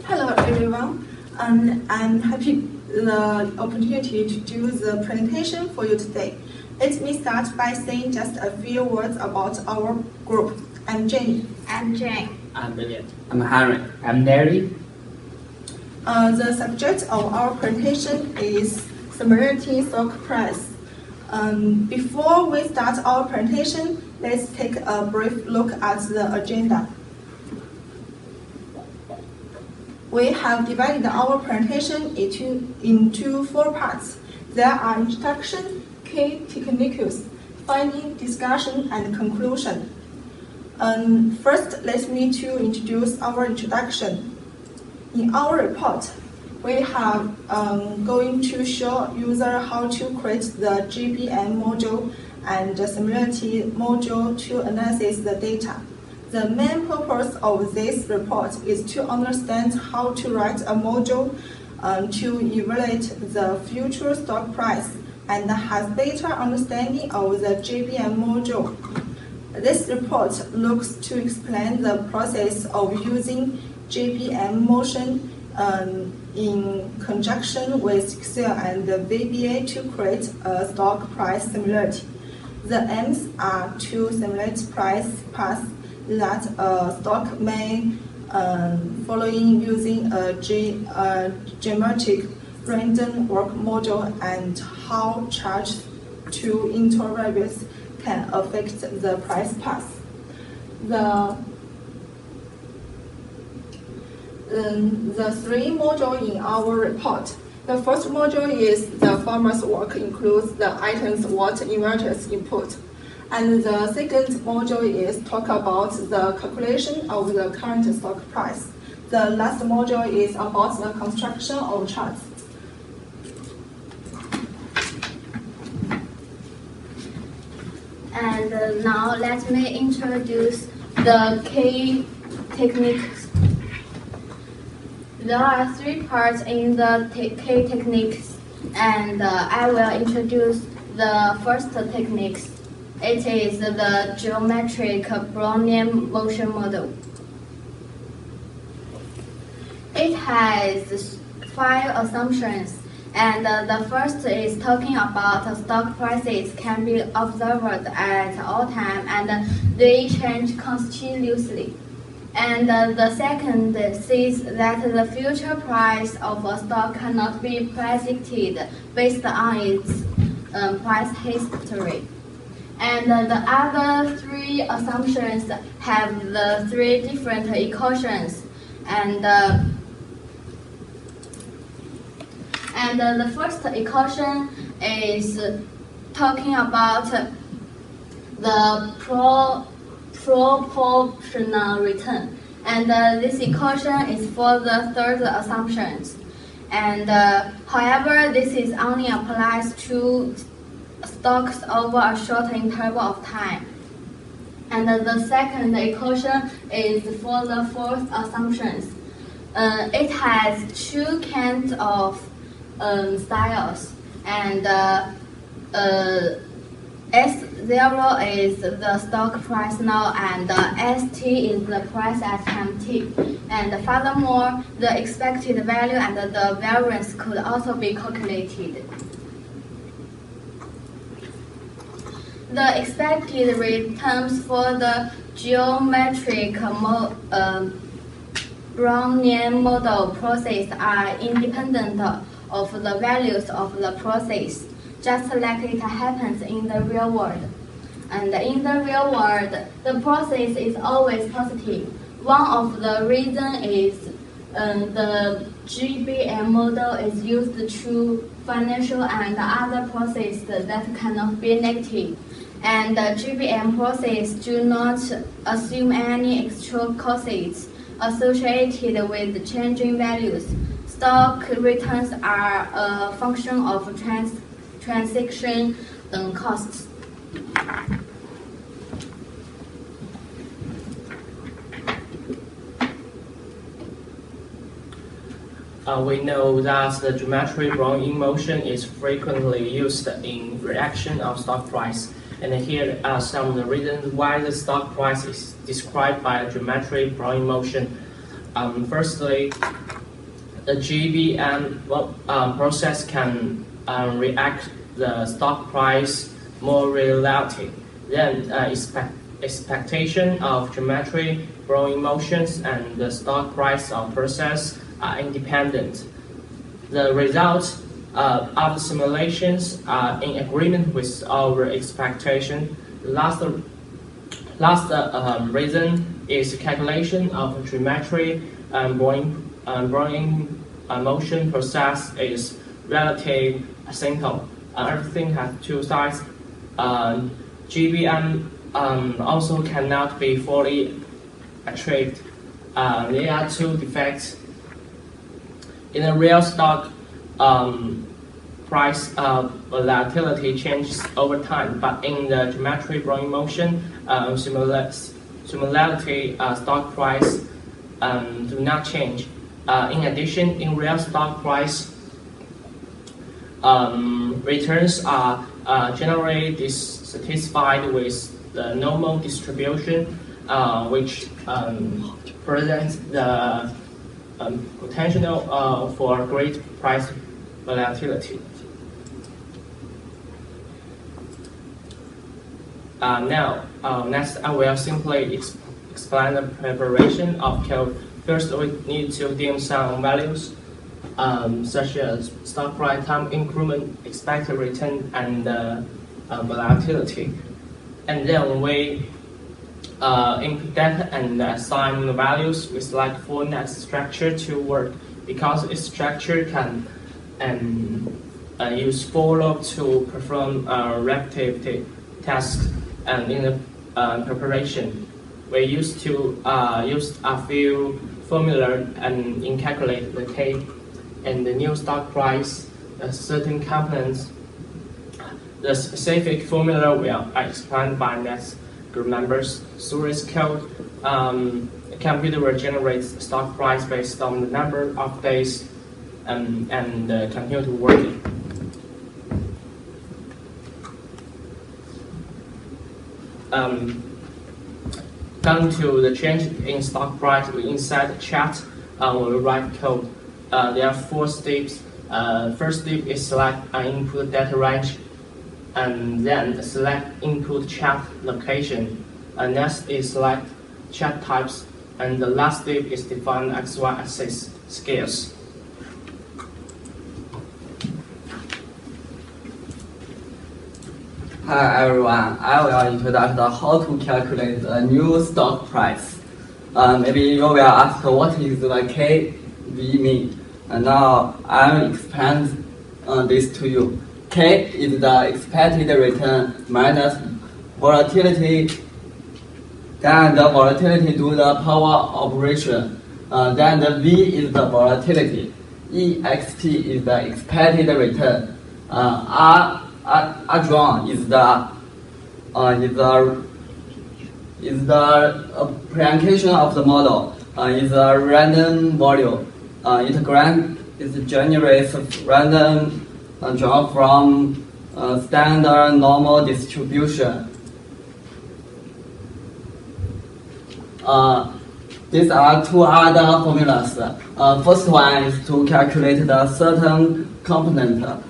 Hello everyone, I'm happy the opportunity to do the presentation for you today. Let me start by saying just a few words about our group. I'm Jenny. I'm Zhang. I'm William. I'm Harry. I'm Nelly. The subject of our presentation is similarity stock price. Before we start our presentation, let's take a brief look at the agenda. We have divided our presentation into 4 parts. There are introduction, key techniques, finding, discussion, and conclusion. First, let me introduce our introduction. In our report, we have going to show user how to create the GBM module and the similarity module to analyze the data. The main purpose of this report is to understand how to write a module to evaluate the future stock price and has better understanding of the GBM module. This report looks to explain the process of using GBM motion in conjunction with Zixuan and the VBA to create a stock price similarity. The aims are to simulate price paths that a stock may following using a geometric random work model and how charge to intervariables can affect the price path. The 3 modules in our report. The first module is the farmer's work, includes the items what inverters input. And the second module is talk about the calculation of the current stock price. The last module is about the construction of charts. And now let me introduce the key techniques. There are 3 parts in the key techniques, and I will introduce the first techniques. It is the Geometric Brownian Motion model. It has 5 assumptions, and the first is talking about stock prices can be observed at all time and they change continuously. And the second says that the future price of a stock cannot be predicted based on its price history. And the other 3 assumptions have the 3 different equations. And the first equation is talking about the proportional return. And this equation is for the third assumption. And however, this is only applies to stocks over a short interval of time. And the second equation is for the fourth assumptions. It has 2 kinds of styles, and S0 is the stock price now, and ST is the price at time t. And furthermore, the expected value and the variance could also be calculated. The expected returns for the geometric Brownian model process are independent of the values of the process, just like it happens in the real world. And in the real world, the process is always positive. One of the reasons is the GBM model is used to financial and other processes that cannot be negative. And the GBM process do not assume any extra costs associated with changing values. Stock returns are a function of transaction costs. We know that the geometric Brownian motion is frequently used in reaction of stock price. And here are some of the reasons why the stock price is described by a geometric Brownian motion. Firstly, the GBM process can react the stock price more reality. Then expectation of geometric Brownian motions and the stock price of process are independent. The results of the simulations are in agreement with our expectation. Last reason is calculation of geometric Brownian motion process is relatively simple. Everything has two sides. GBM also cannot be fully achieved. There are two defects. In a real stock, price volatility changes over time, but in the geometric Brownian motion, similarity stock price do not change. In addition, in real stock price, returns are generally dissatisfied with the normal distribution, which presents the potential for great price volatility. Next, I will simply explain the preparation of code. First, we need to dim some values, such as stock price, time increment, expected return, and volatility. And then we input data and assign the values. We select for next structure to work because its structure can use for loop to perform repetitive tasks. And in the preparation, we used to use a few formula and calculate the K and the new stock price, certain components. The specific formula will explained by next group members. Source code, the computer will generate stock price based on the number of days and continue to work it. Come to the change in stock price, we inside chat, we write code. There are 4 steps. First step is select an input data range, and then select input chat location. Next is select chat types, and the last step is define XY axis scales. Hi everyone, I will introduce how to calculate the new stock price. Maybe you will ask what is the KV mean, and now I will explain this to you. K is the expected return minus volatility, then the volatility do the power operation, then the V is the volatility, EXP is the expected return, Zhang is the application of the model, is a random value. It generates random Zhang from standard normal distribution. These are 2 other formulas. First one is to calculate the certain component.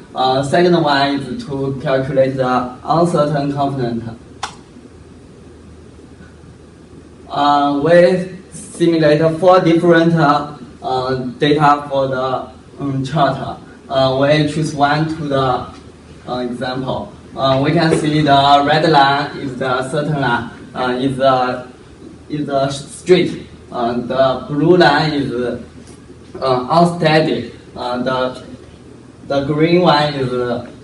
Second one is to calculate the uncertain component. We simulate 4 different data for the chart. We choose one to the example. We can see the red line is the certain line, is a straight. The blue line is unsteady. The green one is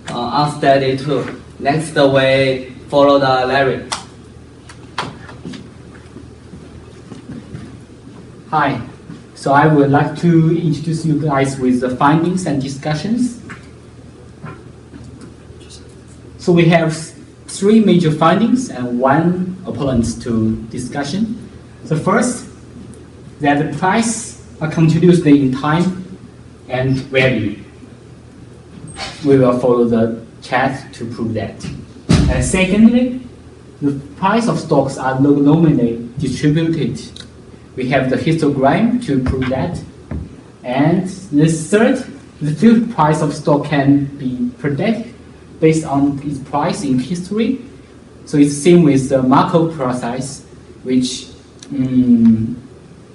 unsteady too. Next, we follow the lyric. Hi, so I would like to introduce you guys with the findings and discussions. So we have 3 major findings and 1 opponent to discussion. The first, that the price are continuously in time and value. We will follow the chat to prove that. And secondly, the price of stocks are nominally distributed. We have the histogram to prove that. And the third, the future price of stock can be predicted based on its price in history. So it's same with the Markov process, which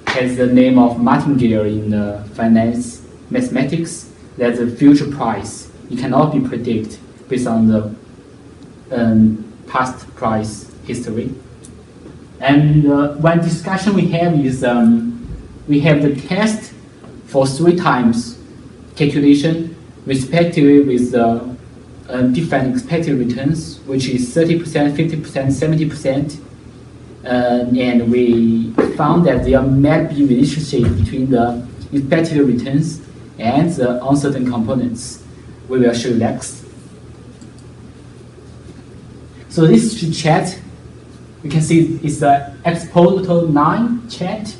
has the name of martingale in the finance mathematics. That's the future price. It cannot be predicted based on the past price history. And one discussion we have is we have the test for 3 times calculation, respectively with the different expected returns, which is 30%, 50%, 70%. And we found that there might be relationship between the expected returns and the uncertain components. We will show next. So this chart, you can see it's the exponential 9 chart,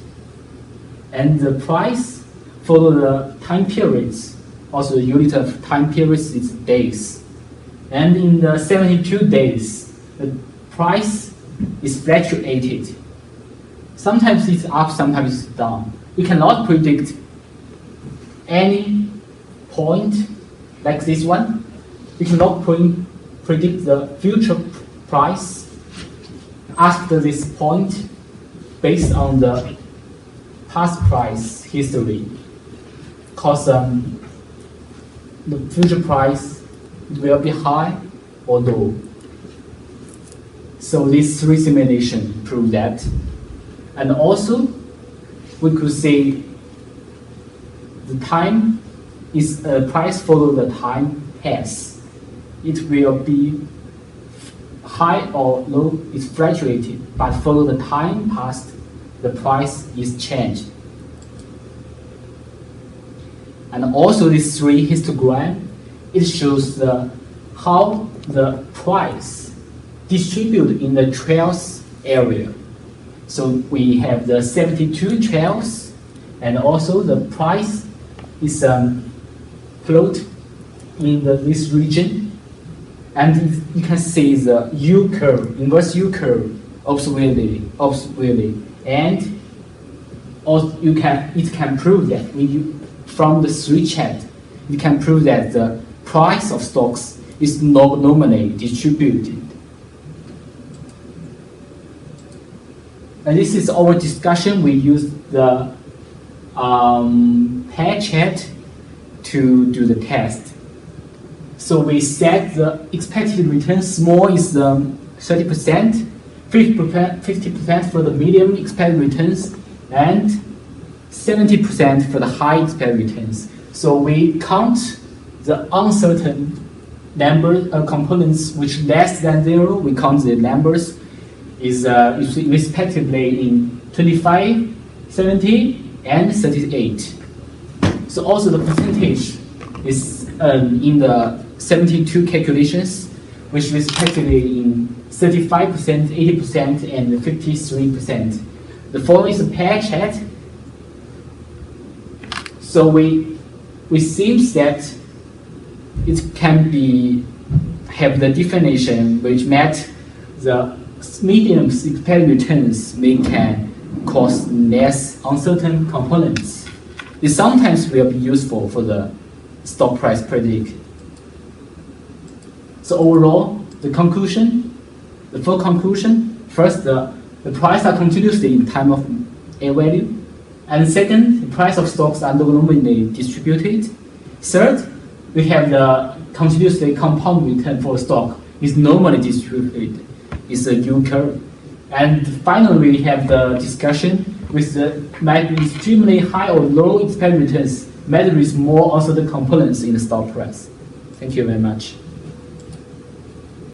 and the price follow the time periods. Also, the unit of time periods is days. And in the 72 days, the price is fluctuated. Sometimes it's up, sometimes it's down. We cannot predict any point like this one. We cannot predict the future price after this point based on the past price history, because the future price will be high or low. So these 3 simulations prove that. And also, we could say the time is price follow the time pass. It will be high or low, it's fluctuated, but follow the time passed, the price is changed. And also these 3 histogram, it shows how the price distributed in the trails area. So we have the 72 trails, and also the price is plot in this region. And you can see the U curve, inverse U curve, observably, and also it can prove that from the 3 chart, you can prove that the price of stocks is normally distributed. And this is our discussion. We use the pair chart to do the test. So we set the expected return small is 30%, 50% for the medium expected returns, and 70% for the high expected returns. So we count the uncertain number components which less than 0. We count the numbers is respectively in 25, 70, and 38. So also the percentage is in the 72 calculations, which respectively in 35%, 80%, and 53%. The following is a pair chart. So we seems that it can be have the definition which met the medium expected returns can cause less uncertain components. This sometimes will be useful for the stock price predict. So overall, the full conclusion, first the price are continuously in time of A value, and second, the price of stocks are normally distributed. Third, we have the continuously compound return for stock is normally distributed. It's a U curve. And finally, we have the discussion with the might be extremely high or low expected returns, matter with more also the components in the stock price. Thank you very much.